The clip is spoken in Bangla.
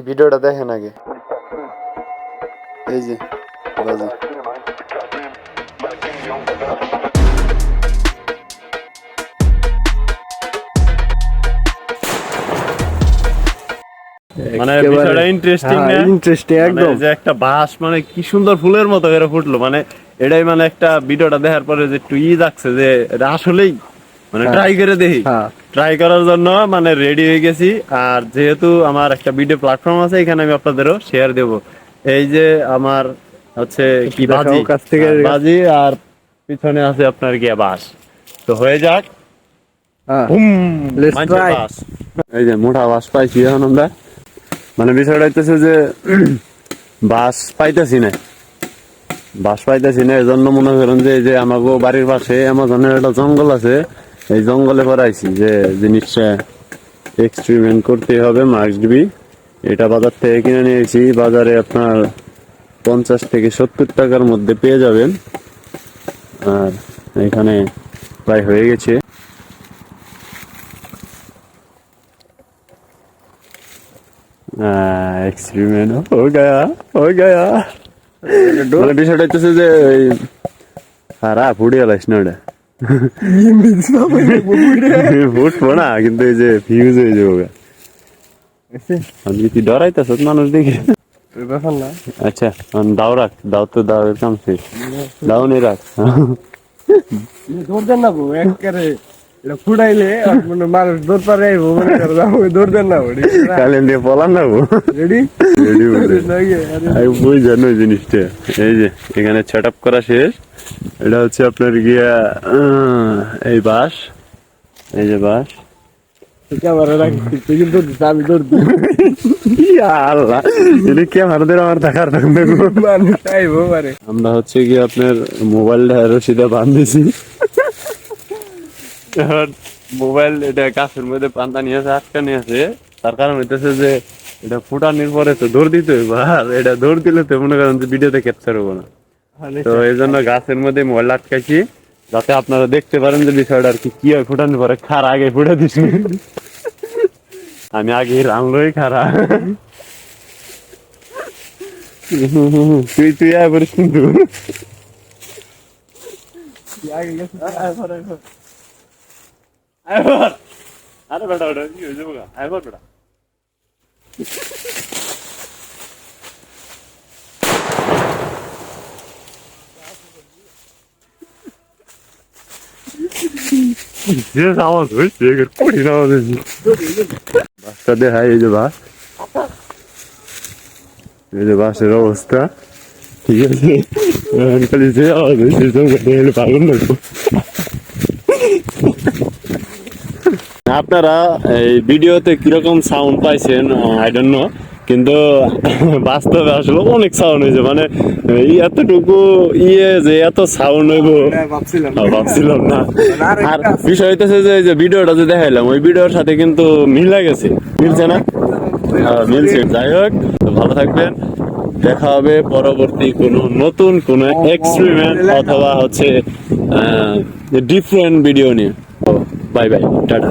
ভিডিওটা দেখেন আগে। এই যে বাজে মানে বিষয়টা ইন্টারেস্টিং না? ইন্টারেস্টিং একদম। যে একটা বাঁশ মানে কি সুন্দর ফুলের মতো করে ফুটলো, মানে এটাই মানে একটা ভিডিওটা দেখার পরে যে একটু লাগছে যে এটা আসলেই মানে ট্রাই করে দেখি। ট্রাই করার জন্য মানে রেডি হয়ে গেছি। আর যেহেতু আমার একটা ভিডিও প্ল্যাটফর্ম আছে, এখানে আমি আপনাদেরও শেয়ার দেব। এই যে আমার হচ্ছে কি বাজি, বাজি আর পিছনে আছে আপনার গিয়া বাঁশ। তো হয়ে যাক, এই যে মোটা বাঁশ পাইছি এখন আমরা। মানে বিষয়টা হইতেছে যে বাস পাইতেছি না, এজন্য মনে করেন যে এই যে আমাকে বাড়ির পাশে অ্যামাজনের একটা জঙ্গল আছে, এই জঙ্গলে পড়াইছি যে জিনিসটা এক্সপেরিমেন্ট করতে হবে। Must be. এটা বাজার থেকে কিনে নিয়েছি, বাজারে আপনার 50 থেকে 70 টাকার মধ্যে পেয়ে যাবেন। আর এখানে প্রায় হয়ে গেছে। एक्सपेरिमेंट हो गया মানে বিষয়টা হচ্ছে যে খারাপ উড়ে গেলাস না ওটা ফুটবো না, কিন্তু এই যে ফিউজ হয়ে যাবে। আমি কি ডরাইতেছ মানুষ দেখি? আচ্ছা দাও রাখ, দাও তো দাও, এর কাম শেষ। দাও নে রাখ। ফুটাইলে মানুষ দৌড় পারে দৌড় দেন না কালেন্ডে পলান না রেডি আমি বই জানো জিনিসটা। এই যে এখানে সেট আপ করা শেষ। এটা হচ্ছে আপনার গিয়া এই বাঁশ, এই যে বাঁশ। আমরা হচ্ছে গিয়ে আপনার মোবাইলটা রশিদা বাঁধেছি। মোবাইল এটা গাছের মধ্যে পান্তা নিয়েছে, আটকা নিয়েছে। তার কারণ হইতেছে যে এটা ফুটানোর পরে তো দৌড় দিতে হইব, আর এটা দৌড় দিলে তো মনে করেন যে ভিডিওতে ক্যাপচার হবো না। তো এই জন্য গাছের মধ্যে মোবাইল আটকাইছি, যাতে আপনারা দেখতে পারেন যে বিষয়টা আর কি হয়। ফুটানোর পরে খার আগে ফুটে দিস, আমি আগে রামলোই খারা। তুই আয় পড়িস কিন্তু। আরে বেটা ওটা কি হয়ে যাবো? আইবার বেটা যে আওয়াজ হয়েছে কঠিন আওয়াজ হয়েছে। বাসটা দেখায়, এই যে বাস, এই যে বাসের অবস্থা। ঠিক আছে, খালি যে আওয়াজ হয়েছে পাগল লাগবো। আপনারা এই ভিডিওতে কিরকম সাউন্ড পাইছেন আই ডোন্ট নো, কিন্তু বাস্তবে আসলে অনেক সাউন্ড হয়েছে। মানে এতটুকু যে এত সাউন্ড হইব ভাবছিলাম না। আর বিষয় হইতেছে যে ভিডিওটা যে দেখাইলাম, ওই ভিডিওর সাথে কিন্তু মিলে গেছে, মিলছে না? মিলছে। যাই হোক, ভালো থাকবেন। দেখা হবে পরবর্তী কোনো নতুন কোনো এক্সপেরিমেন্ট অথবা হচ্ছে ডিফারেন্ট ভিডিও নিয়ে। Bye bye, tata.